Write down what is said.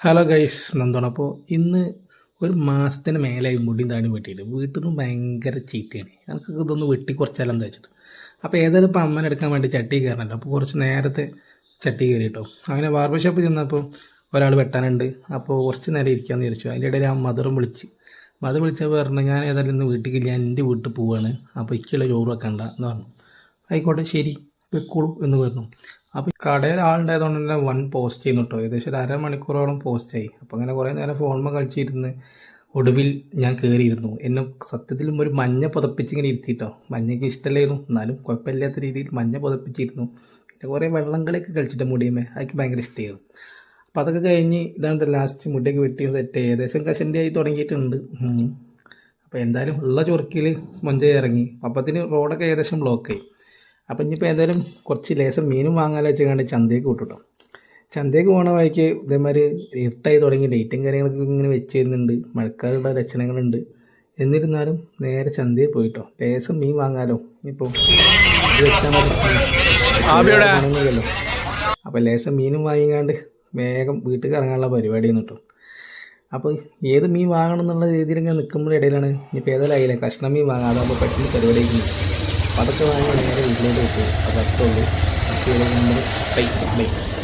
Hello guys, നന്ദോണം. അപ്പോൾ ഇന്ന് ഒരു മാസത്തിന് മേലായി മുടിയും താടി വെട്ടിയിട്ട് വീട്ടിൽ നിന്ന് ഭയങ്കര ചീത്തയാണ്. എനിക്ക് ഇതൊന്ന് വെട്ടി കുറച്ചാലും വെച്ചിട്ട്. അപ്പോൾ ഏതായാലും ഇപ്പോൾ അമ്മനെ എടുക്കാൻ വേണ്ടി ചട്ടി കയറണല്ലോ. അപ്പോൾ കുറച്ച് നേരത്തെ ചട്ടി കയറി കേട്ടോ. അങ്ങനെ ബാർബർ ഷോപ്പിൽ ചെന്നപ്പോൾ ഒരാൾ വെട്ടാനുണ്ട്. അപ്പോൾ കുറച്ച് നേരം ഇരിക്കാമെന്ന് വിചാരിച്ചു. അതിൻ്റെ ഇടയിൽ ആ മദറും വിളിച്ചപ്പോൾ പറഞ്ഞു, ഞാൻ ഏതായാലും ഇന്ന് വീട്ടിൽ ഞാൻ എൻ്റെ വീട്ടിൽ പോവുകയാണ്. അപ്പോൾ ഇക്കുള്ള ചോറ് വെക്കണ്ട എന്ന് പറഞ്ഞു. ആയിക്കോട്ടെ ശരി വെക്കോളൂ എന്ന് പറഞ്ഞു. അപ്പോൾ കടയിൽ ആളുണ്ടായതുകൊണ്ട് തന്നെ വൺ പോസ്റ്റ് ചെയ്യുന്നു കേട്ടോ. ഏകദേശം ഒരു അരമണിക്കൂറോളം പോസ്റ്റായി. അപ്പോൾ അങ്ങനെ കുറേ നേരം ഫോണിൽ കളിച്ചിരുന്ന് ഒടുവിൽ ഞാൻ കയറിയിരുന്നു. എന്നെ സത്യത്തിലും ഒരു മഞ്ഞ പുതപ്പിച്ചിങ്ങനെ ഇരുത്തിയിട്ടോ. മഞ്ഞയ്ക്ക് ഇഷ്ടമല്ലായിരുന്നു, എന്നാലും കുഴപ്പമില്ലാത്ത രീതിയിൽ മഞ്ഞ പുതപ്പിച്ചിരുന്നു. പിന്നെ കുറേ വെള്ളംകളിയൊക്കെ കളിച്ചിട്ട് മുടിയുമേ അതൊക്കെ ഭയങ്കര ഇഷ്ടമായിരുന്നു. അപ്പോൾ അതൊക്കെ കഴിഞ്ഞ് ഇതാണ് ലാസ്റ്റ് മുടിയൊക്കെ വെട്ടി സെറ്റ് ഏകദേശം കഷണ്ടിയായി തുടങ്ങിയിട്ടുണ്ട്. അപ്പോൾ എന്തായാലും ഉള്ള ചൊറുക്കിൽ മൊഞ്ച ഇറങ്ങി. അപ്പത്തിന് റോഡൊക്കെ ഏകദേശം ബ്ലോക്കായി. അപ്പം ഇനിയിപ്പോൾ ഏതായാലും കുറച്ച് ലേശം മീനും വാങ്ങാൻ വെച്ചാൽ ചന്തയ്ക്ക് വിട്ടുട്ടോ. ചന്തയ്ക്ക് പോണ വഴിക്ക് ഇതേമാതിരി ഇരുട്ടായി തുടങ്ങി ലൈറ്റും കാര്യങ്ങളൊക്കെ ഇങ്ങനെ വെച്ച് വരുന്നുണ്ട്. മഴക്കാലുള്ള ലക്ഷണങ്ങളുണ്ട്. എന്നിരുന്നാലും നേരെ ചന്തയിൽ പോയിട്ടോ. ലേശം മീൻ വാങ്ങാലോ. ഇപ്പോൾ ഇത് വെച്ചാൽ മതിയല്ലോ. അപ്പോൾ ലേശം മീനും വാങ്ങിക്കാണ്ട് വേഗം വീട്ടിൽ ഇറങ്ങാനുള്ള പരിപാടിയാണ് കേട്ടോ. അപ്പോൾ ഏത് മീൻ വാങ്ങണം എന്നുള്ള രീതിയിൽ ഇങ്ങനെ നിൽക്കുമ്പോൾ ഇടയിലാണ് ഇനിയിപ്പോൾ ഏതായാലും ആയില്ലേ കഷ്ണം മീൻ വാങ്ങാം. അതാകുമ്പോൾ പെട്ടെന്ന് പരിപാടിക്ക് അതൊക്കെ വാങ്ങി നേരെ വീട്ടിലോട്ട് കിട്ടും. അപ്പോൾ അത്രയുള്ളൂ. നമ്മൾ